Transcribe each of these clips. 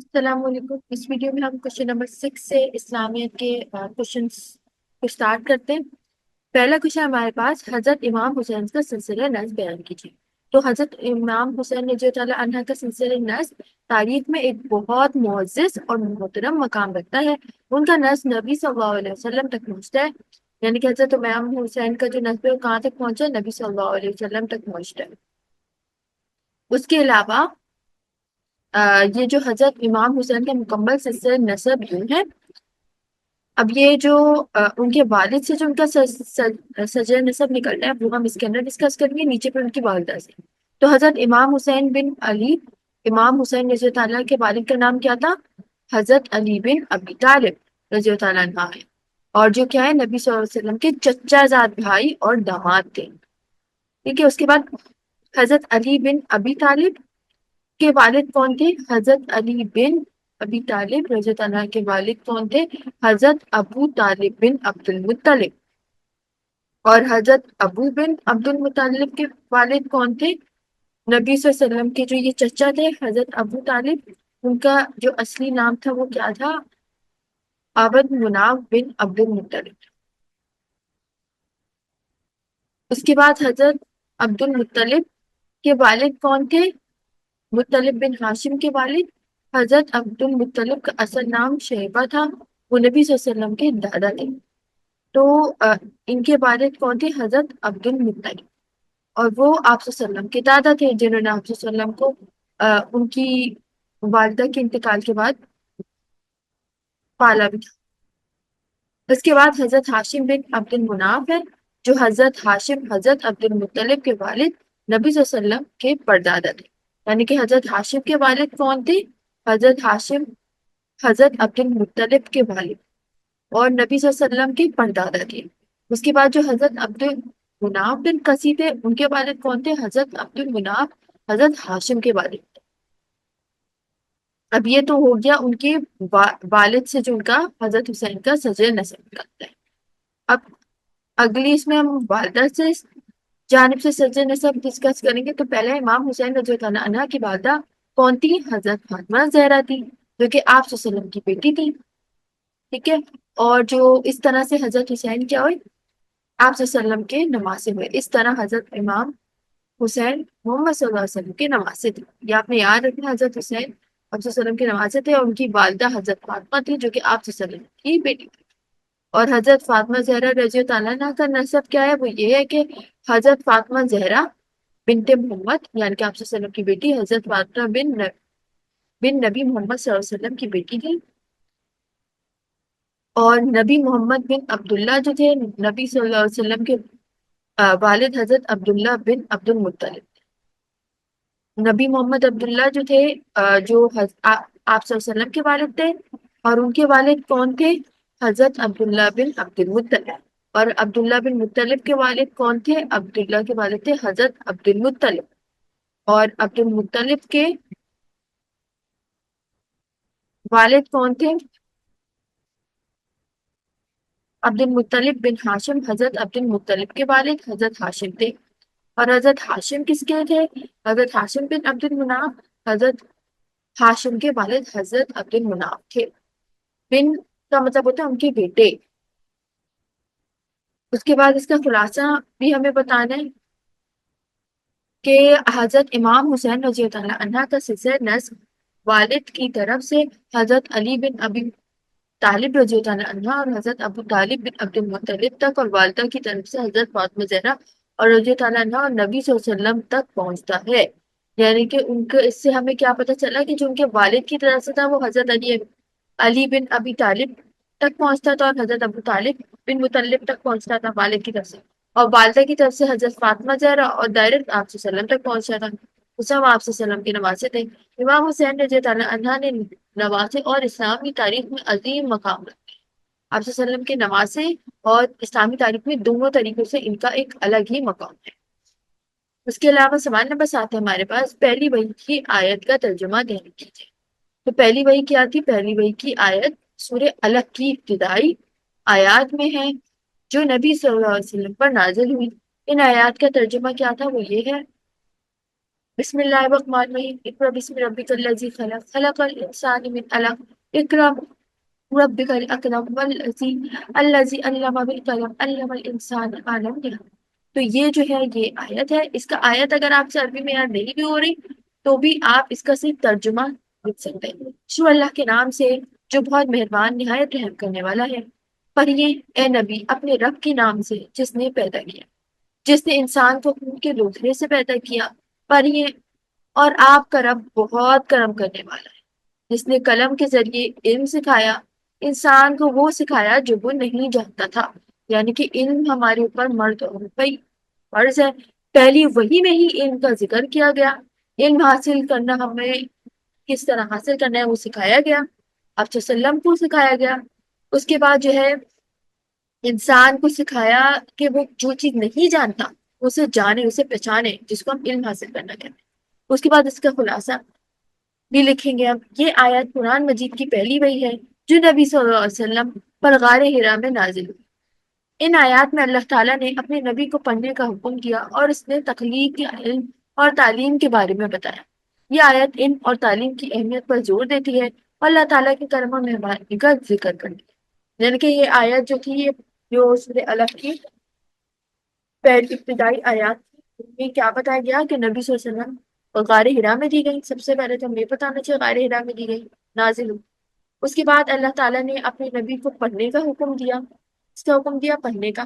السلام علیکم۔ اس ویڈیو میں ہم کوشچن نمبر 6 سے اسلامیت کے کوشچنس کو اسٹارٹ کرتے ہیں۔ پہلا کوشچن ہمارے پاس، حضرت امام حسین کا سلسلہ نسب بیان کیجیے۔ تو حضرت امام حسین رضی اللہ عنہ کا سلسلہ نسب تاریخ میں ایک بہت معزز اور محترم مقام رکھتا ہے۔ ان کا نسب نبی صلی اللہ علیہ وسلم تک پہنچتا ہے، یعنی کہ حضرت امام حسین کا جو نسب ہے وہ کہاں تک پہنچا؟ نبی صلی اللہ علیہ وسلم تک پہنچتا ہے۔ اس کے علاوہ یہ جو حضرت امام حسین کا مکمل سلسلہ نسب یوں ہے۔ اب یہ جو ان کے والد سے جو ان کا سلسلہ نسب نکلتا ہے وہ ہم اس کے اندر ڈسکس کریں گے، نیچے پر ان کی والدہ سے۔ تو حضرت امام حسین بن علی، امام حسین رضی اللہ عنہ کے والد کا نام کیا تھا؟ حضرت علی بن ابی طالب رضی اللہ عنہ ہے، اور جو کیا ہے نبی صلی اللہ علیہ وسلم کے چچا زاد بھائی اور داماد تھے۔ ٹھیک ہے، اس کے بعد حضرت علی بن ابی طالب کے والد کون تھے؟ حضرت علی بن ابی طالب رضی اللہ عنہ کے والد کون تھے؟ حضرت ابو طالب بن عبد المطلب۔ اور حضرت ابو بن عبد المطلب کے والد کون تھے؟ نبی صلی اللہ علیہ وسلم کے جو یہ چچا تھے حضرت ابو طالب، ان کا جو اصلی نام تھا وہ کیا تھا؟ عبد مناف بن عبد المطلب۔ اس کے بعد حضرت عبد المطلب کے والد کون تھے؟ مطلب بن ہاشم کے والد حضرت عبد المطلب کا اصل نام شیبہ تھا، وہ نبی صلی اللہ علیہ وسلم کے دادا تھے۔ تو ان کے والد کون تھے؟ حضرت عبد المطلب، اور وہ آپ صلی اللہ علیہ وسلم کے دادا تھے جنہوں نے آپ صلی اللہ علیہ وسلم کو ان کی والدہ کے انتقال کے بعد پالا بھی تھا۔ اس کے بعد حضرت ہاشم بن عبد المناف ہے، جو حضرت ہاشم حضرت عبد المطلب کے والد نبی صلی اللہ علیہ وسلم کے پردادا تھے، یعنی کہ حضرت ہاشم کے والد کون تھے؟ حضرت ہاشم حضرت عبد المطلب کے والد اور نبی صلی اللہ علیہ وسلم کے پردادا تھے۔ اس کے بعد جو حضرت عبد المناف بن قسی تھے، ان کے والد کون تھے؟ حضرت عبد المناف حضرت ہاشم کے والد۔ اب یہ تو ہو گیا ان کے والد سے جو ان کا حضرت حسین کا سلسلہ نسب نکلتا ہے۔ اب اگلی اس میں ہم والدہ سے جانب سے سلسلہ نسب ڈسکس کریں گے۔ تو پہلے امام حسین رضی اللہ عنہ کی والدہ کون تھی؟ حضرت فاطمہ زہرا تھی، جو کہ آپ صلی اللہ علیہ وسلم کی بیٹی تھی۔ ٹھیک ہے، اور جو اس طرح سے حضرت حسین کیا ہوئے؟ آپ صلی اللہ علیہ وسلم کے نواسے ہوئے۔ اس طرح حضرت امام حسین محمد صلی اللہ علیہ وسلم کے نواسے تھے۔ یہ آپ نے یاد رکھنا، حضرت حسین آپ صلی اللہ علیہ وسلم کے نواسے تھے، اور ان کی والدہ حضرت فاطمہ تھی جو کہ آپ صلی اللہ علیہ وسلم کی بیٹی تھی۔ اور حضرت فاطمہ زہرا رضی اللہ عنہا کا نسب کیا ہے؟ وہ یہ ہے کہ حضرت فاطمہ زہرا بنت محمد، یعنی کہ آپ صلی اللہ علیہ وسلم کی بیٹی حضرت فاطمہ بن نبی محمد صلی اللہ علیہ وسلم کی بیٹی تھی۔ اور نبی محمد بن عبداللہ جو تھے نبی صلی اللہ علیہ وسلم کے والد حضرت عبداللہ بن عبد المطلب۔ نبی محمد عبداللہ جو تھے جو آپ صلی اللہ علیہ وسلم کے والد تھے، اور ان کے والد کون تھے؟ حضرت عبداللہ بن عبد المطلب۔ اور عبداللہ بن مطلب کے والد کون تھے؟ عبداللہ کے والد تھے حضرت عبد المطلب، اور عبد المطلب کے والد کون تھے؟ عبد المطلب بن ہاشم، حضرت عبد المطلب کے والد حضرت ہاشم تھے۔ اور حضرت ہاشم کس کے تھے؟ حضرت ہاشم بن عبد المناف، حضرت ہاشم کے والد حضرت عبد المناف تھے۔ بن کا مطلب ہوتا ہے ان کے بیٹے۔ اس کے بعد اس کا خلاصہ بھی ہمیں بتانا ہے کہ حضرت امام حسین رضی اللہ عنہ کا سلسلہ نسب والد کی طرف سے حضرت علی بن ابی طالب رضی اللہ عنہ اور حضرت ابو طالب بن عبد المطلب تک، اور والدہ کی طرف سے حضرت فاطمہ زہرا اور رضی اللہ عنہ اور نبی صلی اللہ علیہ وسلم تک پہنچتا ہے۔ یعنی کہ ان کے اس سے ہمیں کیا پتہ چلا کہ جو ان کے والد کی طرف سے تھا وہ حضرت علی بن ابی طالب تک پہنچتا تھا، اور حضرت ابو طالب بن مطلب تک پہنچتا تھا والد کی طرف سے، اور والدہ کی طرف سے حضرت فاطمہ زہرا اور ڈائریکٹ آپ صلی اللہ علیہ وسلم تک پہنچتا تھا۔ تو سب آپ صلی اللہ علیہ وسلم کے نواسے تھے۔ امام حسین رضی اللہ عنہ نے نواسے اور اسلامی تاریخ میں عظیم مقام رکھا۔ آپ صلی اللہ علیہ وسلم کے نواسے اور اسلامی تاریخ میں دونوں طریقوں سے ان کا ایک الگ ہی مقام ہے۔ اس کے علاوہ سوال نمبر 7 ہے ہمارے پاس، پہلی وحی کی آیت کا ترجمہ دہرائی کیجیے۔ تو پہلی وحی کیا تھی؟ پہلی وحی کی آیت سورہ الگ کی ابتدائی آیات میں ہے، جو نبی صلی اللہ علیہ وسلم پر نازل ہوئی۔ ان آیات کا ترجمہ کیا تھا؟ وہ یہ ہے بسم اللہ الرحمن الرحیم، اقرأ بسم ربک الذی خلق، خلق الانسان من علق، اقرأ ربک الاکرم الذی علم بالقلم، علم الانسان ما لم یعلم۔ تو یہ جو ہے یہ آیت ہے، اس کا آیت اگر آپ سے عربی میں یاد نہیں بھی ہو رہی تو بھی آپ اس کا صرف ترجمہ لکھ سکتے ہیں۔ شروع اللہ کے نام سے جو بہت مہربان نہایت رحم کرنے والا ہے۔ پڑھیے اے نبی اپنے رب کے نام سے جس نے پیدا کیا، جس نے انسان کو خون کے لوتھڑے سے پیدا کیا۔ پڑھیے اور آپ کا رب بہت کرم کرنے والا ہے، جس نے قلم کے ذریعے علم سکھایا، انسان کو وہ سکھایا جو وہ نہیں جانتا تھا۔ یعنی کہ علم ہمارے اوپر مرد اور عورت پہ فرض ہے۔ پہلی وحی میں ہی علم کا ذکر کیا گیا، علم حاصل کرنا ہمیں کس طرح حاصل کرنا ہے وہ سکھایا گیا، آپ صلی اللہ علیہ وسلم کو سکھایا گیا۔ اس کے بعد جو ہے انسان کو سکھایا کہ وہ جو چیز نہیں جانتا اسے جانے، اسے پہچانے، جس کو ہم علم حاصل کرنا کہتے ہیں۔ اس کے بعد اس کا خلاصہ بھی لکھیں گے ہم۔ یہ آیت قرآن مجید کی پہلی وحی ہے جو نبی صلی اللہ علیہ وسلم پر غار حرا میں نازل ہوئی۔ ان آیات میں اللہ تعالیٰ نے اپنے نبی کو پڑھنے کا حکم دیا اور اس نے تخلیق کے علم اور تعلیم کے بارے میں بتایا۔ یہ آیت علم اور تعلیم کی اہمیت پر زور دیتی ہے اور اللہ تعالیٰ کے کرم و مہربانی کا ذکر کرتی ہے۔ یعنی کہ یہ آیت جو تھی، یہ جو سورہ الگ کی پہلی ابتدائی آیات تھی، ان میں کیا بتایا گیا کہ نبی صلی اللہ علیہ وسلم غار حرا میں دی گئی۔ سب سے پہلے تو ہمیں یہ بتانا چاہیے غار حرا میں دی گئی، نازل ہوئی۔ اس کے بعد اللہ تعالیٰ نے اپنے نبی کو پڑھنے کا حکم دیا، اس کا حکم دیا پڑھنے کا،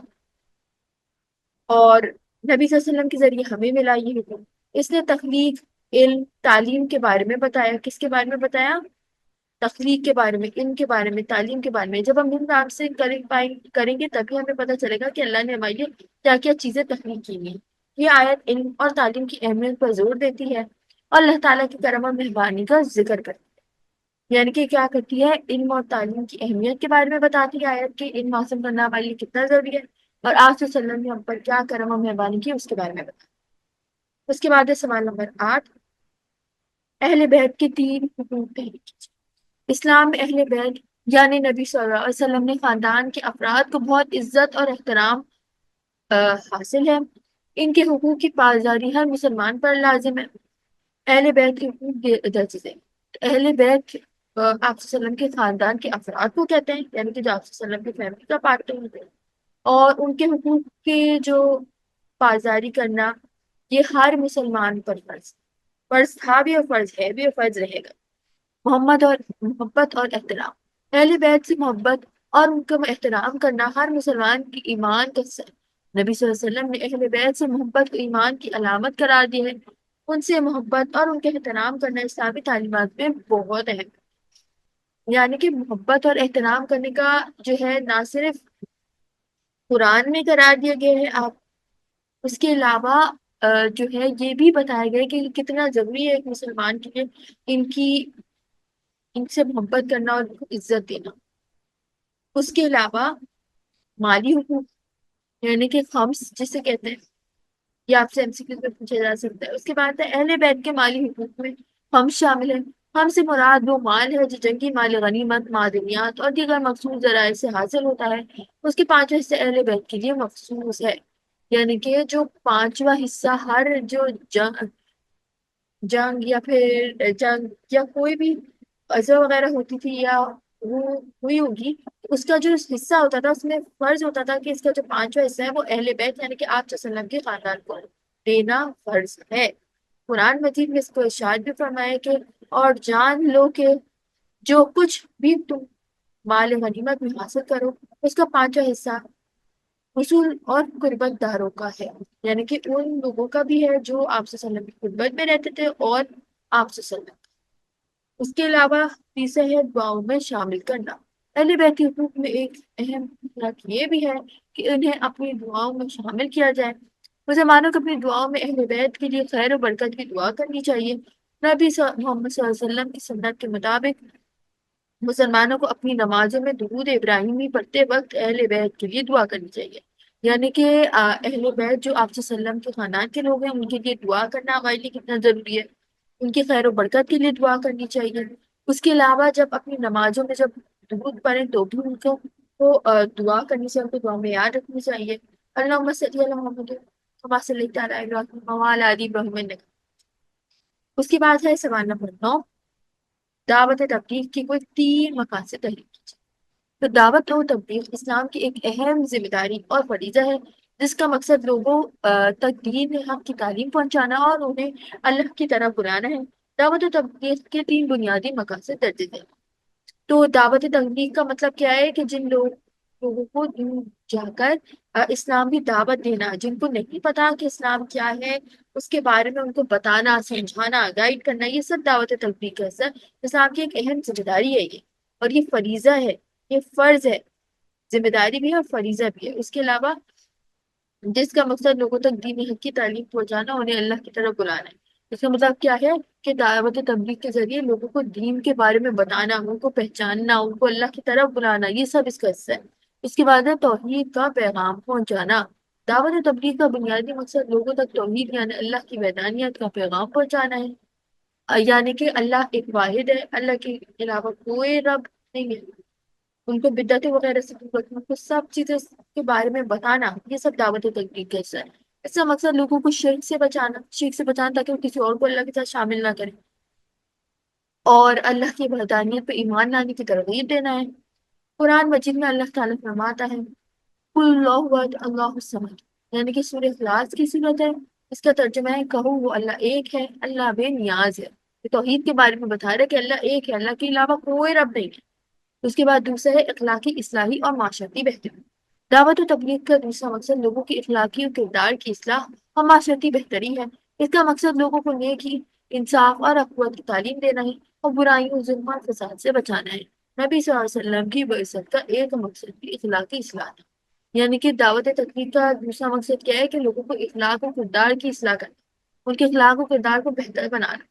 اور نبی صلی اللہ علیہ وسلم کے ذریعے ہمیں ملا یہ حکم۔ اس نے تخلیق، علم، تعلیم کے بارے میں بتایا۔ کس کے بارے میں بتایا؟ تخلیق کے بارے میں، علم کے بارے میں، تعلیم کے بارے میں۔ جب ہم علم حاصل کریں گے تبھی ہمیں پتہ چلے گا کہ اللہ نے ہمارے لیے کیا کیا چیزیں تخلیق کی ہیں۔ یہ آیت علم اور تعلیم کی اہمیت پر زور دیتی ہے اور اللہ تعالیٰ کی کرم اور مہربانی کا ذکر کرتی ہے۔ یعنی کہ کیا کرتی ہے؟ علم اور تعلیم کی اہمیت کے بارے میں بتاتی ہے آیت کہ علم حاصل کرنا ہمارے لیے کتنا ضروری ہے، اور آپ صلی اللہ علیہ وسلم نے ہم پر کیا کرم اور مہربانی کی اس کے بارے میں بتایا۔ اس کے بعد ہے سوال نمبر 8، اہل بیت کے 3 حقوق پہلے کیجیے۔ اسلام میں اہل بیت یعنی نبی صلی اللہ علیہ وسلم نے خاندان کے افراد کو بہت عزت اور احترام حاصل ہے۔ ان کے حقوق کی پاسداری ہر مسلمان پر لازم ہے۔ اہل بیت کے حقوق درج ذیل۔ اہل بیت آپ صلی اللہ علیہ وسلم کے خاندان کے افراد کو کہتے ہیں، یعنی کہ جو آپ صلی اللہ علیہ وسلم کی فیملی کا پارٹ ہوتے ہیں، اور ان کے حقوق کے جو پاسداری کرنا یہ ہر مسلمان پر فرض تھا بھی اور فرض ہے بھی اور فرض رہے گا۔ محبت اور احترام، اہل بیت سے محبت اور ان کا احترام کرنا ہر مسلمان کی ایمان کا حصہ ہے۔ نبی صلی اللہ علیہ وسلم نے اہل بیت سے محبت کو ایمان کی علامت قرار دی ہے۔ ان سے محبت اور ان کے احترام کرنا اسلامی تعلیمات میں بہت اہم ہے۔ یعنی کہ محبت اور احترام کرنے کا جو ہے نہ صرف قرآن میں قرار دیا گیا ہے، آپ اس کے علاوہ جو ہے یہ بھی بتایا گیا کہ کتنا ضروری ہے ایک مسلمان کے لیے ان سے محبت کرنا اور ان کو عزت دینا۔ اس کے علاوہ مالی حقوق، یعنی کہ خمس جسے کہتے ہیں، یہ آپ سے MCQ میں پوچھا جا سکتا ہے۔ اس کے بعد ہے اہل بیت کے مالی حقوق میں خمس شامل ہے۔ خمس سے مراد وہ مال ہے جو جنگی مال غنیمت، معدنیات اور دیگر مخصوص ذرائع سے حاصل ہوتا ہے۔ اس کے 5 حصے اہل بیت کے لیے مخصوص ہے۔ یعنی کہ جو 5واں حصہ ہر جو جنگ یا پھر جنگ یا کوئی بھی غزوہ وغیرہ ہوتی تھی یا وہ ہوئی ہوگی، اس کا جو حصہ ہوتا تھا اس میں فرض ہوتا تھا کہ اس کا جو 5واں حصہ ہے وہ اہل بیت یعنی کہ آپ صلی اللہ علیہ وسلم کے خاندان کو دینا فرض ہے۔ قرآن مجید میں اس کو ارشاد بھی فرمایا کہ اور جان لو کہ جو کچھ بھی تم مال غنیمت میں حاصل کرو اس کا 5واں حصہ رسول اور قربت داروں کا ہے، یعنی کہ ان لوگوں کا بھی ہے جو آپ صلی اللہ علیہ وسلم کی قربت میں رہتے تھے اور آپ صلی اللہ علیہ وسلم۔ اس کے علاوہ تیسرا ہے دعاؤں میں شامل کرنا۔ اہل بیت کے حقوق میں ایک اہم فرق یہ بھی ہے کہ انہیں اپنی دعاؤں میں شامل کیا جائے۔ مسلمانوں کو اپنی دعاؤں میں اہل بیت کے لیے خیر و برکت کی دعا کرنی چاہیے۔ نبی محمد صلی اللہ علیہ وسلم کی سنت کے مطابق مسلمانوں کو اپنی نمازوں میں درود ابراہیمی پڑھتے وقت اہل بیت کے لیے دعا کرنی چاہیے۔ یعنی کہ اہل بیت جو آپ صلی اللہ علیہ وسلم کے خاندان کے لوگ ہیں ان کے لیے دعا کرنا ہمارے لیے کتنا ضروری ہے، ان کی خیر و برکت کے لیے دعا کرنی چاہیے۔ اس کے علاوہ جب اپنی نمازوں میں جب درود پڑھیں تو بھی ان کو دعا کرنی چاہیے، ان کو دعا میں یاد رکھنی چاہیے۔ اللہم صلی علی محمد کما صلیت علی ابراہیم وعلی آل ابراہیم انک اس کے بعد ہے سوال نمبر 9، دعوت تبلیغ کی کوئی 3 مقاصد تحریر کیجیے۔ تو دعوت و تبلیغ اسلام کی ایک اہم ذمہ داری اور فریضہ ہے، جس کا مقصد لوگوں تک دین حق کی تعلیم پہنچانا اور انہیں اللہ کی طرف بلانا ہے۔ دعوت و تبلیغ کے 3 بنیادی مقاصد درج ذیل۔ تو دعوت تبلیغ کا مطلب کیا ہے کہ جن لوگوں کو دور جا کر اسلام کی دعوت دینا، جن کو نہیں پتا کہ اسلام کیا ہے اس کے بارے میں ان کو بتانا، سمجھانا، گائیڈ کرنا، یہ سب دعوت تبلیغ کا حصہ۔ اسلام کی ایک اہم ذمہ داری ہے یہ، اور یہ فریضہ ہے، یہ فرض ہے، ذمہ داری بھی ہے اور فریضہ بھی ہے۔ اس کے علاوہ جس کا مقصد لوگوں تک دین حق کی تعلیم پہنچانا، انہیں اللہ کی طرف بلانا ہے۔ اس کا مطلب کیا ہے کہ دعوت تبلیغ کے ذریعے لوگوں کو دین کے بارے میں بتانا، ان کو پہچاننا، ان کو اللہ کی طرف بلانا، یہ سب اس کا حصہ ہے۔ اس کے بعد ہے توحید کا پیغام پہنچانا۔ دعوت تبلیغ کا بنیادی مقصد لوگوں تک توحید یعنی اللہ کی وحدانیت کا پیغام پہنچانا ہے، یعنی کہ اللہ ایک واحد ہے، اللہ کے علاوہ کوئی رب نہیں ہے، ان کو بدعتیں وغیرہ سے دور رکھنا، ان کو سب چیزیں کے بارے میں بتانا، یہ سب دعوت و تبلیغ کا حصہ ہے۔ اس کا مقصد لوگوں کو شرک سے بچانا تاکہ وہ کسی اور کو اللہ کے ساتھ شامل نہ کریں، اور اللہ کی وحدانیت پہ ایمان لانے کی ترغیب دینا ہے۔ قرآن مجید میں اللہ تعالیٰ فرماتا ہے قل اللہ احد اللہ الصمد، یعنی کہ سورہ اخلاص کی صورت ہے۔ اس کا ترجمہ ہے کہو وہ اللہ ایک ہے، اللہ بے نیاز ہے۔ یہ توحید کے بارے میں بتا رہا ہے کہ اللہ ایک ہے، اللہ کے علاوہ کوئی رب نہیں ہے۔ اس کے بعد دوسرا ہے اخلاقی اصلاحی اور معاشرتی بہتری۔ دعوت و تبلیغ کا دوسرا مقصد لوگوں کی اخلاقی اور کردار کی اصلاح اور معاشرتی بہتری ہے۔ اس کا مقصد لوگوں کو نیکی، انصاف اور اخوت کی تعلیم دینا ہے، اور برائیوں، ظلم اور فساد سے بچانا ہے۔ نبی صلی اللہ علیہ وسلم کی بعثت کا ایک مقصد بھی اخلاقی اصلاح تھا، یعنی کہ دعوت تبلیغ کا دوسرا مقصد کیا ہے کہ لوگوں کو اخلاق و کردار کی اصلاح کرنا، ان کے اخلاق و کردار کو بہتر بنانا،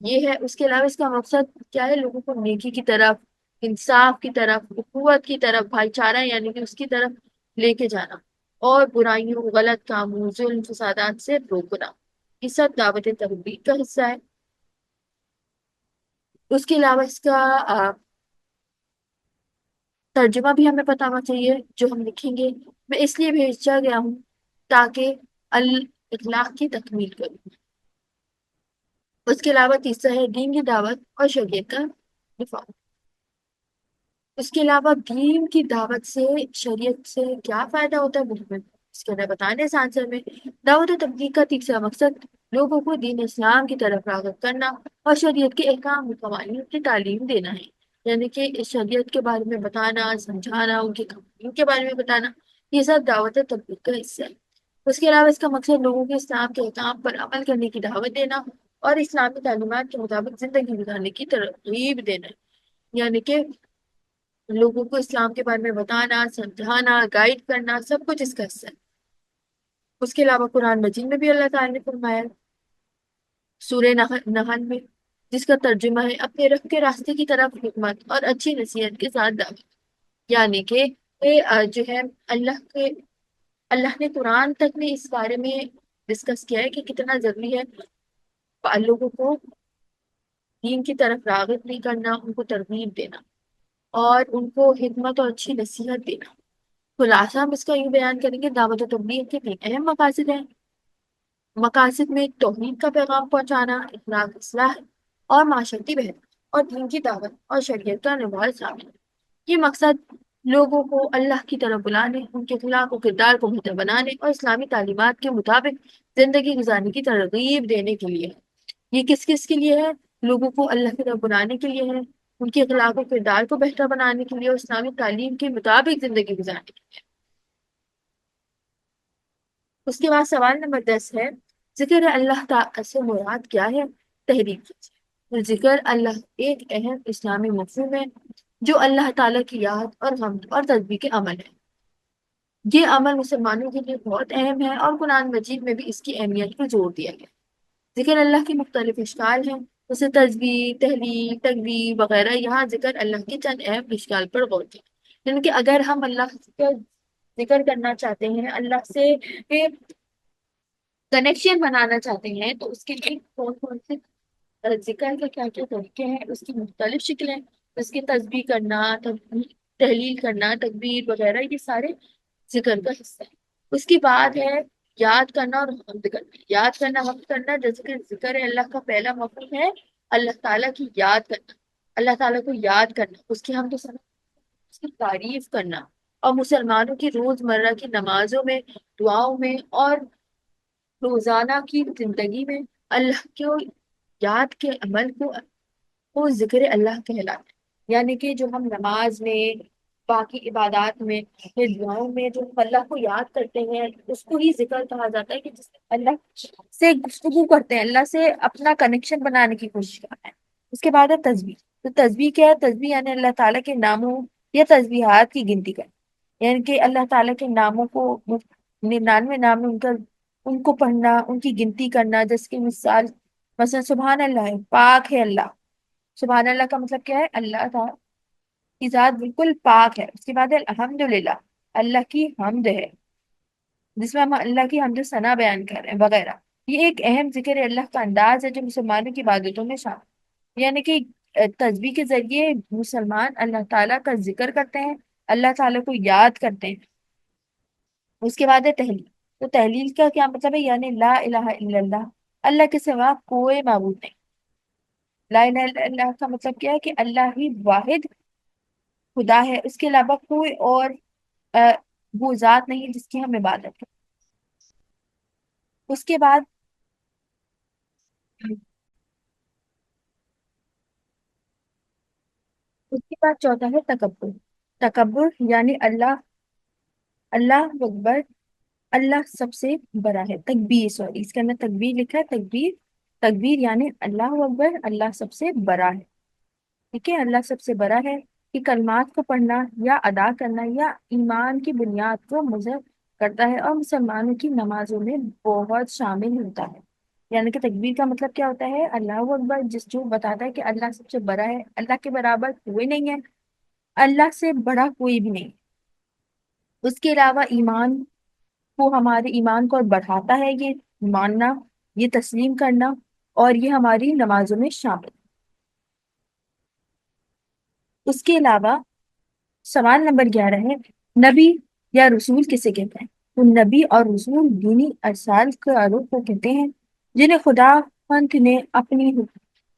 یہ ہے۔ اس کے علاوہ اس کا مقصد کیا ہے؟ لوگوں کو نیکی کی طرف، انصاف کی طرف، اخوت کی طرف، بھائی چارہ یعنی کہ اس کی طرف لے کے جانا، اور برائیوں، غلط کاموں، ظلم، فسادات سے روکنا، یہ سب دعوت تبلیغ کا حصہ ہے۔ اس کے علاوہ اس کا ترجمہ بھی ہمیں پتہ ہونا چاہیے جو ہم لکھیں گے۔ میں اس لیے بھیجا گیا ہوں تاکہ الاخلاق کی تکمیل کروں۔ اس کے علاوہ تیسرا ہے دین کی دعوت اور شریعت کا دفاع۔ اس کے علاوہ دین کی دعوت سے شریعت سے کیا فائدہ ہوتا ہے وہ ہمیں اس کے اندر بتانے اس آنسر میں۔ دعوت و تبلیغ کا تیسرا مقصد لوگوں کو دین اسلام کی طرف راغب کرنا اور شریعت کے احکام و قوانین کی تعلیم دینا ہے، یعنی کہ اس شریعت کے بارے میں بتانا، سمجھانا، ان کے قوانین کے بارے میں بتانا، یہ سب دعوت و تبلیغ کا حصہ ہے۔ اس کے علاوہ اس کا مقصد لوگوں کے اسلام کے احکام پر عمل کرنے کی دعوت دینا اور اسلامی تعلیمات کے مطابق زندگی گزارنے کی ترغیب دینا ہے، یعنی کہ لوگوں کو اسلام کے بارے میں بتانا، سمجھانا، گائیڈ کرنا، سب کچھ اس کا حصہ ہے۔ اس کے علاوہ قرآن مجید میں بھی اللہ تعالیٰ نے فرمایا سورہ نحل میں، جس کا ترجمہ ہے اپنے رب کے راستے کی طرف حکمت اور اچھی نصیحت کے ساتھ دعوت، یعنی کہ جو ہے اللہ نے قرآن تک میں اس بارے میں ڈسکس کیا ہے کہ کتنا ضروری ہے لوگوں کو دین کی طرف راغب نہیں کرنا، ان کو ترغیب دینا اور ان کو حکمت اور اچھی نصیحت دینا۔ خلاصہ ہم اس کا یوں بیان کریں گے، دعوت و تبلیغ کے 3 اہم مقاصد ہیں۔ مقاصد میں توحید کا پیغام پہنچانا، اخلاق اصلاح اور معاشرتی بہبود، اور دین کی دعوت اور شریعت کا نفاذ شامل ہے۔ یہ مقصد لوگوں کو اللہ کی طرف بلانے، ان کے اخلاق و کردار کو بہتر بنانے اور اسلامی تعلیمات کے مطابق زندگی گزارنے کی ترغیب دینے کے لیے ہے۔ یہ کس کس کے لیے ہے؟ لوگوں کو اللہ کی طرف بلانے کے لیے ہے، ان کے اخلاق و کردار کو بہتر بنانے کے لیے اور اسلامی تعلیم کے مطابق زندگی گزارنے کے لیے۔ اس کے بعد سوال نمبر 10 ہے ذکر اللہ تعالی سے مراد کیا ہے؟ تحریر کیجیے۔ ذکر اللہ ایک اہم اسلامی مفہوم ہے جو اللہ تعالیٰ کی یاد اور حمد اور تسبیح کے عمل ہے۔ یہ عمل مسلمانوں کے لیے بہت اہم ہے اور قرآن مجید میں بھی اس کی اہمیت پر زور دیا گیا۔ ذکر اللہ کی مختلف اشکال ہیں، جیسے تسبیح، تحلیل، تکبیر وغیرہ۔ یہاں ذکر اللہ کے چند اہم اشکال پر غور کریں، یعنی کہ اگر ہم اللہ کا ذکر کرنا چاہتے ہیں، اللہ سے کنیکشن بنانا چاہتے ہیں، تو اس کے لیے کون کون سے ذکر کے کیا کیا طریقے ہیں، اس کی مختلف شکلیں، اس کی تسبیح کرنا، تحلیل کرنا، تکبیر وغیرہ، یہ سارے ذکر کا حصہ ہے۔ اس کے بعد ہے یاد کرنا اور حمد کرنا، یاد کرنا حمد کرنا، جیسے کہ ذکر ہے اللہ کا پہلا مفہوم ہے اللہ تعالیٰ کی یاد کرنا، اللہ تعالیٰ کو یاد کرنا، اس کی حمد و ثنا، اس کی تعریف کرنا، اور مسلمانوں کی روزمرہ کی نمازوں میں، دعاؤں میں اور روزانہ کی زندگی میں اللہ کو یاد کے عمل کو ذکر اللہ کہلاتا ہے، یعنی کہ جو ہم نماز میں، باقی عبادات میں، پھر دعاؤں میں جو ہم اللہ کو یاد کرتے ہیں اس کو ہی ذکر کہا جاتا ہے، کہ جس میں اللہ سے گفتگو کرتے ہیں، اللہ سے اپنا کنیکشن بنانے کی کوشش کرتے ہیں۔ اس کے بعد ہے تسبیح۔ تو تسبیح کیا ہے؟ تسبیح یعنی اللہ تعالیٰ کے ناموں یا تسبیحات کی گنتی کرنا، یعنی کہ اللہ تعالیٰ کے ناموں کو 99 نام ان کا، ان کو پڑھنا، ان کی گنتی کرنا، جیسے کہ مثلا سبحان اللہ ہے، پاک ہے اللہ۔ سبحان اللہ کا مطلب کیا ہے؟ اللہ تعالیٰ کی ذات بالکل پاک ہے۔ اس کے بعد ہے الحمدللہ، اللہ کی حمد ہے، جس میں ہم اللہ کی حمد و ثنا بیان کر رہے ہیں وغیرہ۔ یہ ایک اہم ذکر اللہ کا انداز ہے جو مسلمانوں کی عبادتوں میں شامل، یعنی کہ تسبیح کے ذریعے مسلمان اللہ تعالیٰ کا ذکر کرتے ہیں، اللہ تعالیٰ کو یاد کرتے ہیں۔ اس کے بعد ہے تحلیل۔ تو تحلیل کا کیا مطلب ہے؟ یعنی لا الہ الا اللہ، اللہ کے سوا کوئی معبود نہیں۔ لا الہ الا اللہ کا مطلب کیا ہے؟ کہ اللہ ہی واحد خدا ہے، اس کے علاوہ کوئی اور وہ ذات نہیں ہے جس کی ہم عبادت کریں۔ اس کے بعد چوتھا ہے تکبر۔ تکبر یعنی اللہ اکبر، اللہ سب سے بڑا ہے۔ تکبیر، سوری اس کے اندر تکبیر لکھا ہے، تکبیر، تکبیر یعنی اللہ اکبر، اللہ سب سے بڑا ہے۔ ٹھیک ہے، اللہ سب سے بڑا ہے کہ کلمات کو پڑھنا یا ادا کرنا یا ایمان کی بنیاد کو مضر کرتا ہے، اور مسلمانوں کی نمازوں میں بہت شامل ہوتا ہے۔ یعنی کہ تکبیر کا مطلب کیا ہوتا ہے؟ اللہ اکبر، جس جو بتاتا ہے کہ اللہ سب سے بڑا ہے، اللہ کے برابر کوئی نہیں ہے، اللہ سے بڑا کوئی بھی نہیں۔ اس کے علاوہ ایمان کو، ہمارے ایمان کو بڑھاتا ہے یہ ماننا، یہ تسلیم کرنا، اور یہ ہماری نمازوں میں شامل۔ اس کے علاوہ سوال نمبر 11 ہے، نبی یا رسول کسے کہتے ہیں؟ تو نبی اور رسول دینی ارسال کے روح کو کہتے ہیں، جنہیں خدا خدا نے اپنی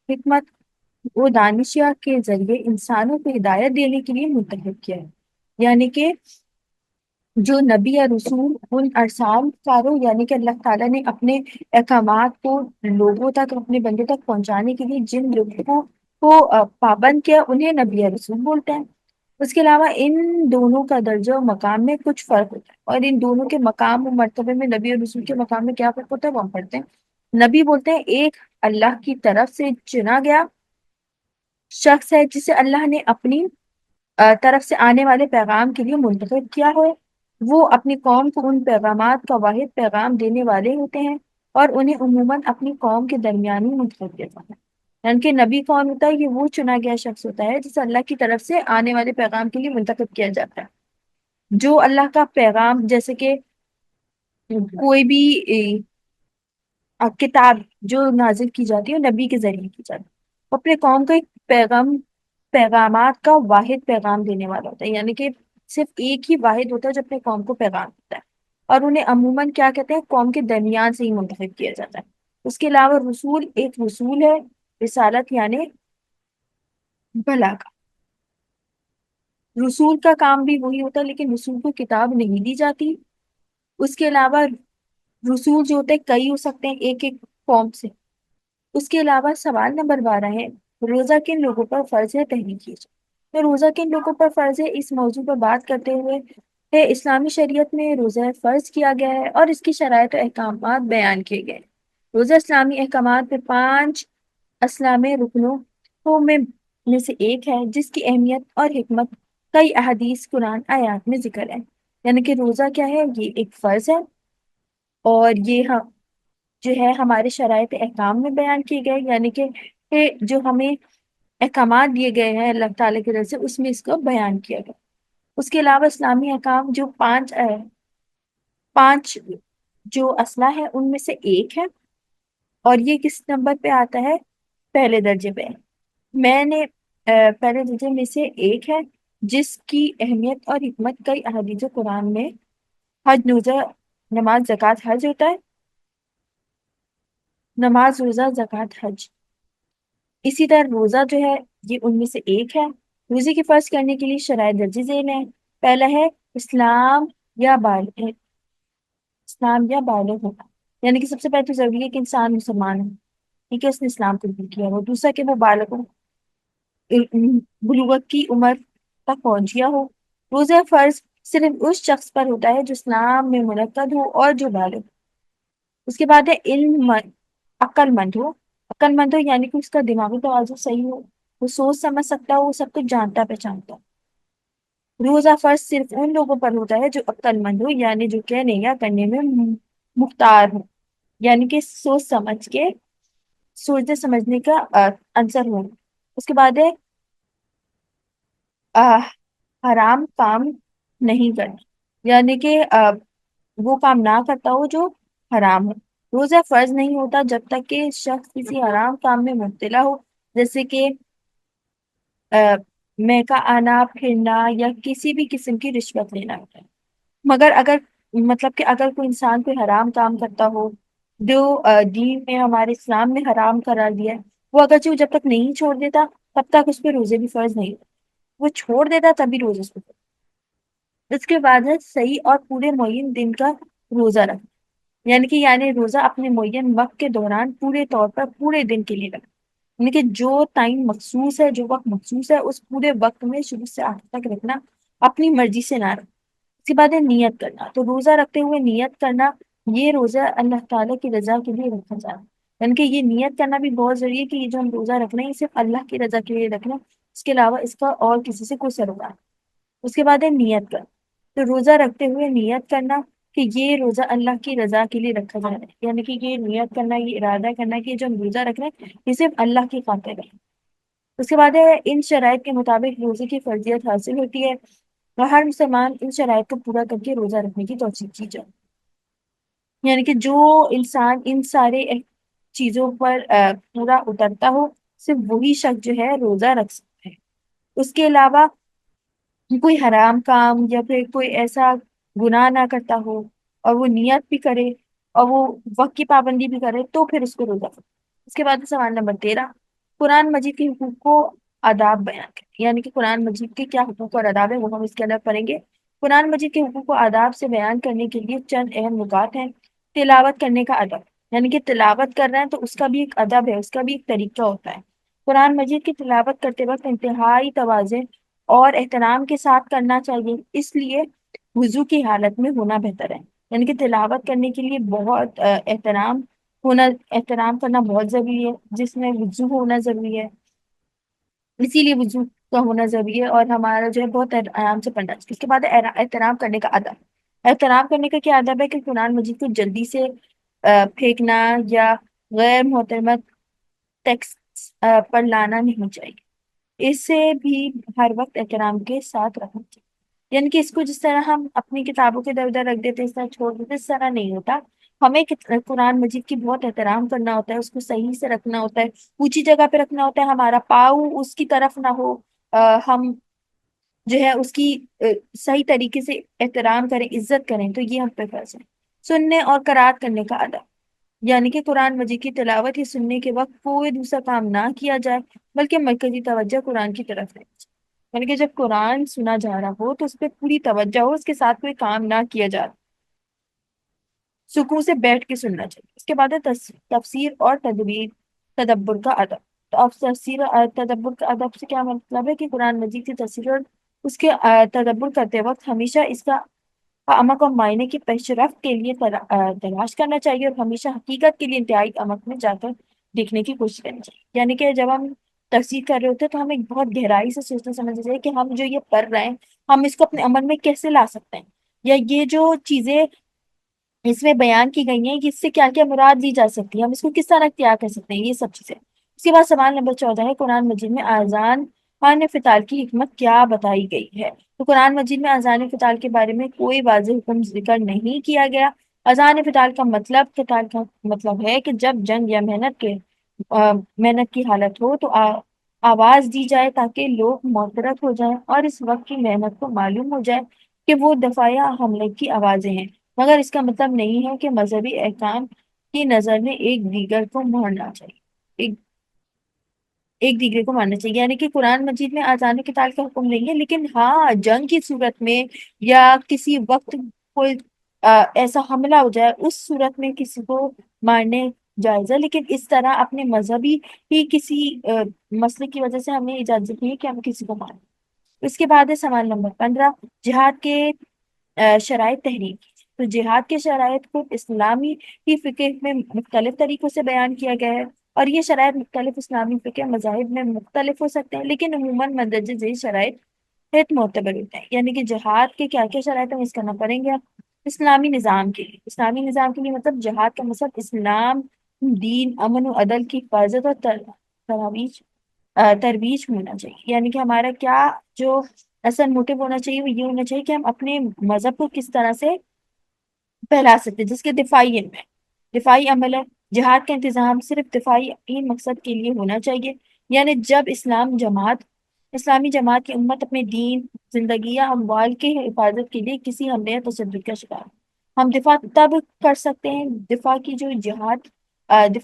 حکمت و دانشیہ کے ذریعے انسانوں کو ہدایت دینے کے لیے منتخب کیا ہے۔ یعنی کہ جو نبی یا رسول ان ارسال کاروں، یعنی کہ اللہ تعالیٰ نے اپنے احکامات کو لوگوں تک، اپنے بندوں تک پہنچانے کے لیے جن لوگوں کو پابند کیا، انہیں نبی یا رسول بولتے ہیں۔ اس کے علاوہ ان دونوں کا درجہ و مقام میں کچھ فرق ہوتا ہے، اور ان دونوں کے مقام و مرتبے میں، نبی اور رسول کے مقام میں کیا فرق ہوتا ہے وہ ہم پڑھتے ہیں۔ نبی بولتے ہیں ایک اللہ کی طرف سے چنا گیا شخص ہے جسے اللہ نے اپنی طرف سے آنے والے پیغام کے لیے منتخب کیا ہے۔ وہ اپنی قوم کو ان پیغامات کا واحد پیغام دینے والے ہوتے ہیں، اور انہیں عموماً اپنی قوم کے درمیان ہی منتخب کیا جاتا ہے۔ یعنی کہ نبی کون ہوتا ہے؟ یہ وہ چنا گیا شخص ہوتا ہے جسے اللہ کی طرف سے آنے والے پیغام کے لیے منتخب کیا جاتا ہے، جو اللہ کا پیغام، جیسے کہ کوئی بھی کتاب جو نازل کی جاتی ہے وہ نبی کے ذریعے کی جاتی ہے، وہ اپنے قوم کا ایک پیغامات کا واحد پیغام دینے والا ہوتا ہے، یعنی کہ صرف ایک ہی واحد ہوتا ہے جو اپنے قوم کو پیغام دیتا ہے، اور انہیں عموماً کیا کہتے ہیں؟ قوم کے درمیان سے ہی منتخب کیا جاتا ہے۔ اس کے علاوہ رسول ایک رسول ہے، رسالت یعنی بلاغت۔ رسول کا کام بھی وہی ہوتا ہے، لیکن رسول کو کتاب نہیں دی جاتی۔ اس کے علاوہ رسول جو ہوتے ہیں کئی ہو سکتے ہیں ایک ایک قوم سے۔ اس کے علاوہ سوال نمبر 12 ہے، روزہ کن لوگوں پر فرض ہے؟ تحریر کیجیے۔ تو روزہ کن لوگوں پر فرض ہے، اس موضوع پر بات کرتے ہوئے ہے اسلامی شریعت میں روزہ فرض کیا گیا ہے اور اس کی شرائط و احکامات بیان کیے گئے۔ روزہ اسلامی احکامات میں 5 اسلامی رکنوں میں سے ایک ہے، جس کی اہمیت اور حکمت کئی احادیث قرآن آیات میں ذکر ہے۔ یعنی کہ روزہ کیا ہے؟ یہ ایک فرض ہے، اور یہ جو ہے ہمارے شرائط احکام میں بیان کیے گئے، یعنی کہ جو ہمیں احکامات دیے گئے ہیں اللہ تعالیٰ کی طرف سے، اس میں اس کو بیان کیا گیا۔ اس کے علاوہ اسلامی احکام جو 5 جو اسلحہ ہے ان میں سے ایک ہے، اور یہ کس نمبر پہ آتا ہے؟ پہلے درجے پہ۔ میں نے پہلے درجے میں سے ایک ہے، جس کی اہمیت اور حکمت کئی احادیث قرآن میں حج روزہ نماز زکوٰۃ حج ہوتا ہے؟ نماز روزہ زکوٰۃ حج، اسی طرح روزہ جو ہے یہ ان میں سے ایک ہے۔ روزے کی فرض کرنے کے لیے شرائط درج ذیل ہیں۔ پہلا ہے اسلام یا بالغ، اسلام یا بالغ ہونا، یعنی کہ سب سے پہلے تو ضروری ہے کہ انسان مسلمان ہو، ٹھیک ہے، اس نے اسلام قبول کیا ہو۔ دوسرا کہ وہ بالغ ہو، بلوغت کی عمر تک پہنچ گیا ہو۔ روزہ فرض صرف اس شخص پر ہوتا ہے جو اسلام میں منعقد ہو اور جو بالغ ہو۔ اس کے بعد ہے علم مند، عقل مند ہو، عقل مند ہو یعنی کہ اس کا دماغی توازن صحیح ہو، وہ سوچ سمجھ سکتا ہو، وہ سب کچھ جانتا پہچانتا ہو۔ روزہ فرض صرف ان لوگوں پر ہوتا ہے جو عقل مند ہو، یعنی جو کہنے یا کرنے میں مختار ہو، یعنی کہ سوچ سمجھ کے سوچنے سمجھنے کا عنصر ہو۔ اس کے بعد ہے حرام کام نہیں کرنا، یعنی کہ وہ کام نہ کرتا ہو جو حرام ہو۔ روزہ فرض نہیں ہوتا جب تک کہ شخص کسی حرام کام میں مبتلا ہو، جیسے کہ مہکا آنا، پھرنا یا کسی بھی قسم کی رشوت لینا ہوتا ہے۔ مگر اگر مطلب کہ اگر کوئی انسان کوئی حرام کام کرتا ہو جو دین میں ہمارے اسلام میں حرام قرار دیا ہے، وہ اگرچہ وہ جب تک نہیں چھوڑ دیتا تب تک اس پہ روزے بھی فرض نہیں ہوتے، وہ چھوڑ دیتا تبھی روزے اس پہ فرض۔ اس کے بعد ہے صحیح اور پورے معین دن کا روزہ رکھنا، یعنی روزہ اپنے معین وقت کے دوران پورے طور پر پورے دن کے لیے رکھنا، یعنی کہ جو ٹائم مخصوص ہے، جو وقت مخصوص ہے، اس پورے وقت میں شروع سے آخر تک رکھنا، اپنی مرضی سے نہ رکھنا۔ اس کے بعد ہے نیت کرنا، تو روزہ رکھتے ہوئے نیت کرنا، یہ روزہ اللہ تعالیٰ کی رضا کے لیے رکھا جائے، یعنی کہ یہ نیت کرنا بھی بہت ضروری ہے کہ یہ جو ہم روزہ رکھ رہے ہیں یہ صرف اللہ کی رضا کے لیے رکھنا، اس کے علاوہ اس کا اور کسی سے کوئی سروکار نہیں۔ اس کے بعد ہے نیت کرنا، تو روزہ رکھتے ہوئے نیت کرنا کہ یہ روزہ اللہ کی رضا کے لیے رکھا جا رہا ہے، یعنی کہ یہ نیت کرنا، یہ ارادہ کرنا کہ جو ہم روزہ رکھ رہے ہیں یہ صرف اللہ کی خاطر ہے۔ اس کے بعد ہے ان شرائط کے مطابق روزے کی فرضیت حاصل ہوتی ہے اور ہر مسلمان ان شرائط کو پورا کر کے روزہ رکھنے کی توفیق کی جائے، یعنی کہ جو انسان ان سارے چیزوں پر پورا اترتا ہو صرف وہی شخص جو ہے روزہ رکھ سکتا ہے۔ اس کے علاوہ کوئی حرام کام یا پھر کوئی ایسا گناہ نہ کرتا ہو اور وہ نیت بھی کرے اور وہ وقت کی پابندی بھی کرے تو پھر اس کو روزہ رکھے۔ اس کے بعد سوال نمبر 13، قرآن مجید کے حقوق کو آداب بیان کریں، یعنی کہ قرآن مجید کے کیا حقوق اور آداب ہیں وہ ہم اس کے اندر پڑھیں گے۔ قرآن مجید کے حقوق کو آداب سے بیان کرنے کے لیے چند اہم نکات ہیں۔ تلاوت کرنے کا ادب، یعنی کہ تلاوت کر رہے ہیں تو اس کا بھی ایک ادب ہے، اس کا بھی ایک طریقہ ہوتا ہے۔ قرآن مجید کی تلاوت کرتے وقت انتہائی تواضع اور احترام کے ساتھ کرنا چاہیے، اس لیے وضو کی حالت میں ہونا بہتر ہے، یعنی کہ تلاوت کرنے کے لیے بہت احترام کرنا بہت ضروری ہے، جس میں وضو ہونا ضروری ہے، اسی لیے وضو کا ہونا ضروری ہے اور ہمارا جو ہے بہت آرام سے پڑھنا چاہیے۔ اس کے بعد احترام کرنے کا ادب، احترام کرنے کا کیا ادب ہے کہ قرآن مجید کو جلدی سے پھینکنا یا غیر محترمہ ٹیکسٹ پر لانا نہیں چاہیے، اسے بھی ہر وقت احترام کے ساتھ رکھنا چاہیے، یعنی کہ اس کو جس طرح ہم اپنی کتابوں کے ادھر ادھر رکھ دیتے ہیں، اس طرح چھوڑ دیتے، اس طرح نہیں ہوتا۔ ہمیں قرآن مجید کی بہت احترام کرنا ہوتا ہے، اس کو صحیح سے رکھنا ہوتا ہے، اونچی جگہ پہ رکھنا ہوتا ہے، ہمارا پاؤں اس کی طرف نہ ہو، ہم جو ہے اس کی صحیح طریقے سے احترام کریں، عزت کریں، تو یہ ہم پہ فرض ہے۔ سننے اور قرات کرنے کا ادب، یعنی کہ قرآن مجید کی تلاوت یا سننے کے وقت کوئی دوسرا کام نہ کیا جائے بلکہ مرکزی توجہ قرآن کی طرف رہے، یعنی کہ جب قرآن سنا جا رہا ہو تو اس پہ پوری توجہ ہو، اس کے ساتھ کوئی کام نہ کیا جائے، سکون سے بیٹھ کے سننا چاہیے۔ اس کے بعد ہے تفسیر اور تدبر کا ادب، تو اب تفسیر اور تدبر کا ادب سے کیا مطلب ہے کہ قرآن مجید کی تفسیر اور اس کے تدبر کرتے وقت ہمیشہ اس کا عمق اور معنی کی پیش رفت کے لیے تلاش کرنا چاہیے اور ہمیشہ حقیقت کے لیے انتہائی عمق میں جا کر دیکھنے کی کوشش کرنی چاہیے، یعنی کہ جب ہم تفسیر کر رہے ہوتے ہیں تو ہمیں بہت گہرائی سے سوچنا سمجھنا چاہیے کہ ہم جو یہ پڑھ رہے ہیں ہم اس کو اپنے عمل میں کیسے لا سکتے ہیں، یا یہ جو چیزیں اس میں بیان کی گئی ہیں اس سے کیا کیا مراد لی جا سکتی ہے، ہم اس کو کس طرح اختیار کر سکتے ہیں، یہ سب چیزیں۔ اس کے بعد سوال نمبر 14 ہے، قرآن مجید میں اذان خان فطار کی حکمت کیا بتائی گئی ہے؟ تو قرآن مجید میں اذان فطار کے بارے میں کوئی واضح حکم ذکر نہیں کیا گیا۔ اذان فطار کا مطلب ہے کہ جب جنگ یا محنت کی حالت ہو تو آواز دی جائے تاکہ لوگ معطرت ہو جائیں اور اس وقت کی محنت کو معلوم ہو جائے کہ وہ دفاع یا حملے کی آوازیں ہیں، مگر اس کا مطلب نہیں ہے کہ مذہبی احکام کی نظر میں ایک دیگر کو ماننا چاہیے، ایک ایک دیگر کو ماننا چاہیے، یعنی کہ قرآن مجید میں آزان و قتال کا حکم نہیں ہے، لیکن ہاں جنگ کی صورت میں یا کسی وقت کوئی ایسا حملہ ہو جائے اس صورت میں کسی کو مارنے جائز ہے، لیکن اس طرح اپنے مذہبی ہی کسی مسئلے کی وجہ سے ہمیں اجازت نہیں ہے کہ ہم کسی کو ماریں۔ اس کے بعد ہے سوال نمبر 15، جہاد کے شرائط تحریر کی۔ تو جہاد کے شرائط کو اسلامی ہی فقہ میں مختلف طریقوں سے بیان کیا گیا ہے، اور یہ شرائط مختلف اسلامی فقہ مذاہب میں مختلف ہو سکتے ہیں، لیکن عموماً مندرجہ ذیل شرائط ہت معتبر ہوتے ہیں۔ یعنی کہ جہاد کے کیا کیا شرائط ہیں اس کرنا پڑیں گے آپ۔ اسلامی نظام کے لیے، اسلامی نظام کے لیے مطلب جہاد کا مطلب اسلام، دین، امن و عدل کی حفاظت اور ترویج ترویج ہونا چاہیے، یعنی کہ ہمارا کیا جو اصل موٹو ہونا چاہیے وہ یہ ہونا چاہیے کہ ہم اپنے مذہب کو کس طرح سے پھیلا سکتے ہیں، جس کے دفاعی علم ہے، دفاعی عمل ہے۔ جہاد کا انتظام صرف دفاعی ہی مقصد کے لیے ہونا چاہیے، یعنی جب اسلامی جماعت کی امت اپنے دین، زندگی یا اموال کی حفاظت کے لیے کسی حملے یا تشدد کا شکار ہو۔ ہم دفاع تب کر سکتے ہیں، دفاع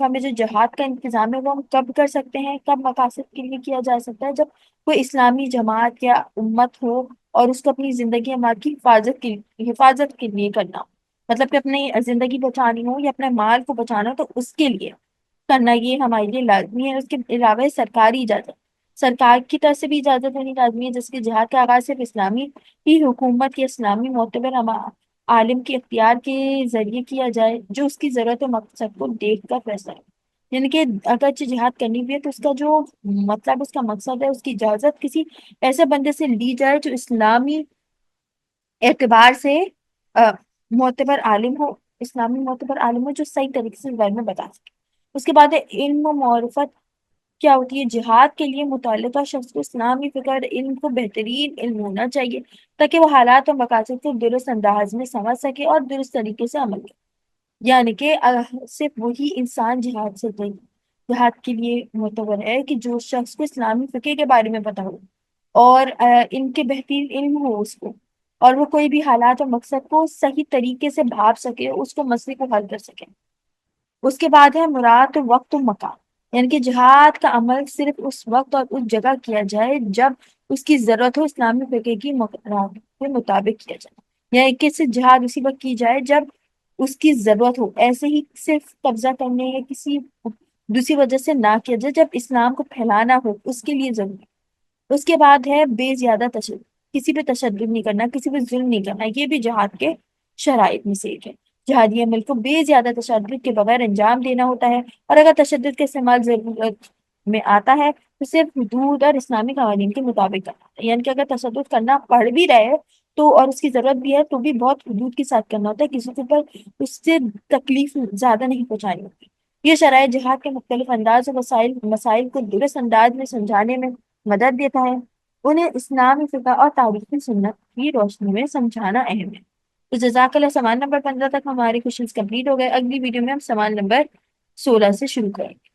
میں جو جہاد کا انتظام ہے وہ ہم کب کر سکتے ہیں، کب مقاصد کے لیے کیا جا سکتا ہے، جب کوئی اسلامی جماعت یا امت ہو اور اس کو اپنی زندگی امال کی حفاظت کے لیے کرنا ہو، مطلب کہ اپنی زندگی بچانی ہو یا اپنے مال کو بچانا ہو تو اس کے لیے کرنا یہ ہمارے لیے لازمی ہے۔ اس کے علاوہ سرکاری اجازت، سرکار کی طرف سے بھی اجازت ہونی لازمی ہے، جس کے جہاد کا آغاز صرف اسلامی ہی حکومت یا اسلامی معتبر عالم کے اختیار کے ذریعے کیا جائے جو اس کی ضرورت و مقصد کو دیکھ کر فیصلہ ہے۔ یعنی کہ اگر جہاد کرنی بھی ہے تو اس کا جو مطلب اس کا مقصد ہے اس کی اجازت کسی ایسے بندے سے لی جائے جو اسلامی اعتبار سے معتبر عالم ہو، اسلامی معتبر عالم ہو جو صحیح طریقے سے اس بارے میں بتا سکے۔ اس کے بعد ہے علم و معرفت کیا ہوتی ہے۔ جہاد کے لیے متعلقہ شخص کو اسلامی فقہ اور علم کو بہترین علم ہونا چاہیے تاکہ وہ حالات اور مقاصد کو درست انداز میں سمجھ سکے اور درست طریقے سے عمل کرے، یعنی کہ صرف وہی انسان جہاد کے لیے معتبر ہے کہ جو شخص کو اسلامی فقہ کے بارے میں پتا ہو اور ان کے بہترین علم ہو اس کو، اور وہ کوئی بھی حالات اور مقصد کو صحیح طریقے سے بھاپ سکے، اس کو مسئلے کو حل کر سکے۔ اس کے بعد ہے مراد وقت و مکان، یعنی کہ جہاد کا عمل صرف اس وقت اور اس جگہ کیا جائے جب اس کی ضرورت ہو، اسلامی فقہ کی مقررات کے مطابق کیا جائے، یعنی کہ صرف جہاد اسی وقت کی جائے جب اس کی ضرورت ہو، ایسے ہی صرف قبضہ کرنے یا کسی دوسری وجہ سے نہ کیا جائے، جب اسلام کو پھیلانا ہو اس کے لیے ضروری۔ اس کے بعد ہے بے زیادہ تشدد، کسی پہ تشدد نہیں کرنا، کسی پہ ظلم نہیں کرنا، یہ بھی جہاد کے شرائط میں سے ایک ہے۔ جہادی عمل کو بے زیادہ تشدد کے بغیر انجام دینا ہوتا ہے، اور اگر تشدد کا استعمال ضرورت میں آتا ہے تو صرف حدود اور اسلامی قوانین کے مطابق کرنا ہوتا ہے، یعنی کہ اگر تشدد کرنا پڑ بھی رہے تو اور اس کی ضرورت بھی ہے تو بھی بہت حدود کے ساتھ کرنا ہوتا ہے، کسی کے اوپر اس سے تکلیف زیادہ نہیں پہنچانی ہوتی۔ یہ شرائط جہاد کے مختلف انداز اور مسائل کو درست انداز میں سمجھانے میں مدد دیتا ہے، انہیں اسلامی فقہ اور تاریخی سنت کی روشنی میں سمجھانا اہم ہے۔ تو جزاک اللہ، سوال نمبر 15 تک ہمارے کوشچنس کمپلیٹ ہو گئے۔ اگلی ویڈیو میں ہم سوال نمبر 16 سے شروع کریں گے۔